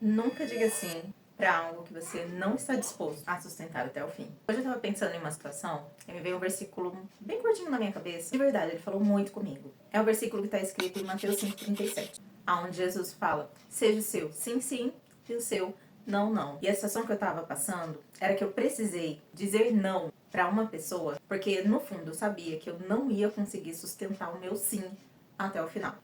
Nunca diga sim para algo que você não está disposto a sustentar até o fim. Hoje eu estava pensando em uma situação e me veio um versículo bem curtinho na minha cabeça. De verdade, ele falou muito comigo. É o versículo que está escrito em Mateus 5,37, onde Jesus fala: seja o seu sim, sim, e o seu não, não. E a situação que eu estava passando era que eu precisei dizer não para uma pessoa, porque no fundo eu sabia que eu não ia conseguir sustentar o meu sim até o final.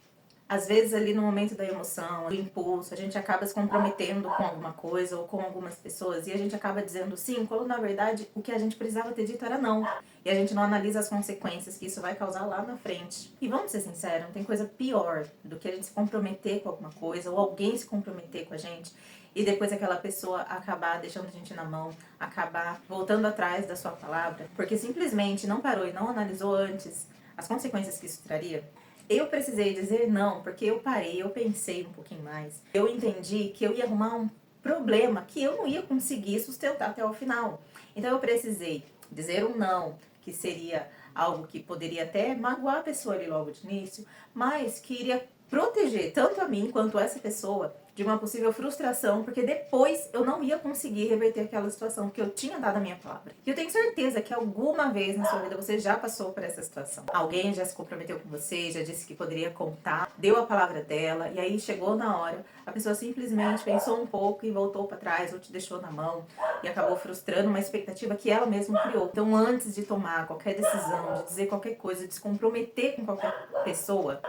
Às vezes ali no momento da emoção, do impulso, a gente acaba se comprometendo com alguma coisa ou com algumas pessoas e a gente acaba dizendo sim, quando na verdade o que a gente precisava ter dito era não. E a gente não analisa as consequências que isso vai causar lá na frente. E vamos ser sinceros, não tem coisa pior do que a gente se comprometer com alguma coisa ou alguém se comprometer com a gente e depois aquela pessoa acabar deixando a gente na mão, acabar voltando atrás da sua palavra, porque simplesmente não parou e não analisou antes as consequências que isso traria. Eu precisei dizer não, porque eu parei, eu pensei um pouquinho mais. Eu entendi que eu ia arrumar um problema que eu não ia conseguir sustentar até o final. Então eu precisei dizer um não, que seria algo que poderia até magoar a pessoa ali logo de início, mas que iria proteger tanto a mim quanto essa pessoa de uma possível frustração, porque depois eu não ia conseguir reverter aquela situação, porque eu tinha dado a minha palavra. E eu tenho certeza que alguma vez na sua vida você já passou por essa situação. Alguém já se comprometeu com você, já disse que poderia contar, deu a palavra dela, e aí chegou na hora, a pessoa simplesmente pensou um pouco e voltou para trás, ou te deixou na mão, e acabou frustrando uma expectativa que ela mesma criou. Então antes de tomar qualquer decisão, de dizer qualquer coisa, de se comprometer com qualquer pessoa,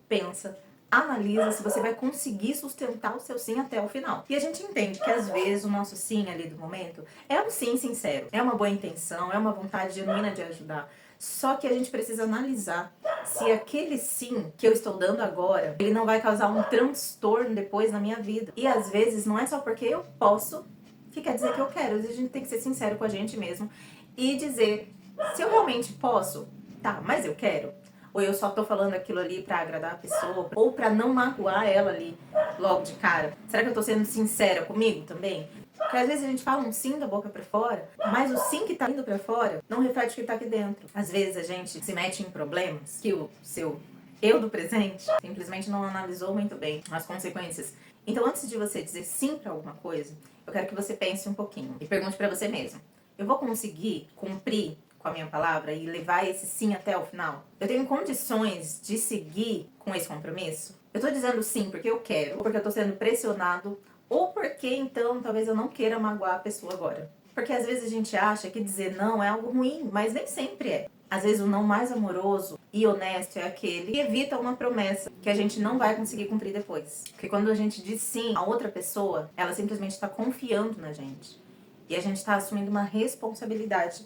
pensa, analisa se você vai conseguir sustentar o seu sim até o final. E a gente entende que às vezes o nosso sim ali do momento é um sim sincero, é uma boa intenção, é uma vontade genuína de ajudar. Só que a gente precisa analisar se aquele sim que eu estou dando agora, ele não vai causar um transtorno depois na minha vida. E às vezes não é só porque eu posso que quer dizer que eu quero. Às vezes a gente tem que ser sincero com a gente mesmo e dizer, se eu realmente posso, tá, mas eu quero. Ou eu só tô falando aquilo ali pra agradar a pessoa, ou pra não magoar ela ali logo de cara. Será que eu tô sendo sincera comigo também? Porque às vezes a gente fala um sim da boca pra fora, mas o sim que tá indo pra fora não reflete o que tá aqui dentro. Às vezes a gente se mete em problemas que o seu eu do presente simplesmente não analisou muito bem as consequências. Então antes de você dizer sim pra alguma coisa, eu quero que você pense um pouquinho e pergunte pra você mesmo: eu vou conseguir cumprir com a minha palavra e levar esse sim até o final? Eu tenho condições de seguir com esse compromisso? Eu tô dizendo sim porque eu quero, ou porque eu tô sendo pressionado, ou porque então talvez eu não queira magoar a pessoa agora. Porque às vezes a gente acha que dizer não é algo ruim, mas nem sempre é. Às vezes o não mais amoroso e honesto é aquele que evita uma promessa que a gente não vai conseguir cumprir depois. Porque quando a gente diz sim a outra pessoa, ela simplesmente está confiando na gente. E a gente está assumindo uma responsabilidade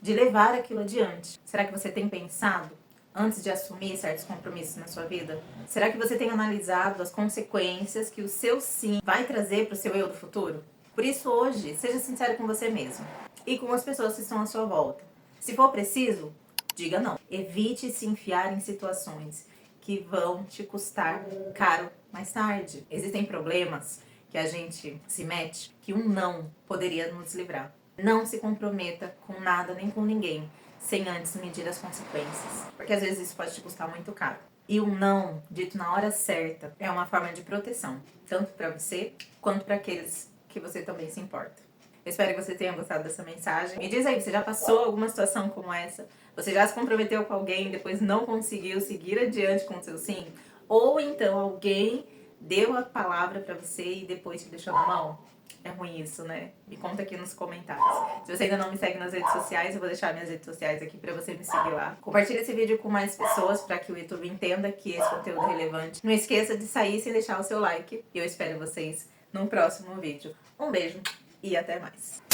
de levar aquilo adiante. Será que você tem pensado antes de assumir certos compromissos na sua vida? Será que você tem analisado as consequências que o seu sim vai trazer para o seu eu do futuro? Por isso hoje, seja sincero com você mesmo e com as pessoas que estão à sua volta. Se for preciso, diga não. Evite se enfiar em situações que vão te custar caro mais tarde. Existem problemas que a gente se mete que um não poderia nos livrar. Não se comprometa com nada nem com ninguém sem antes medir as consequências, porque às vezes isso pode te custar muito caro. E um não dito na hora certa é uma forma de proteção, tanto para você quanto para aqueles que você também se importa. Eu espero que você tenha gostado dessa mensagem. Me diz aí, você já passou alguma situação como essa? Você já se comprometeu com alguém e depois não conseguiu seguir adiante com o seu sim? Ou então alguém deu a palavra para você e depois te deixou na mão? É ruim isso, né? Me conta aqui nos comentários. Se você ainda não me segue nas redes sociais, eu vou deixar minhas redes sociais aqui pra você me seguir lá. Compartilha esse vídeo com mais pessoas pra que o YouTube entenda que esse conteúdo é relevante. Não esqueça de sair sem deixar o seu like. E eu espero vocês no próximo vídeo. Um beijo e até mais.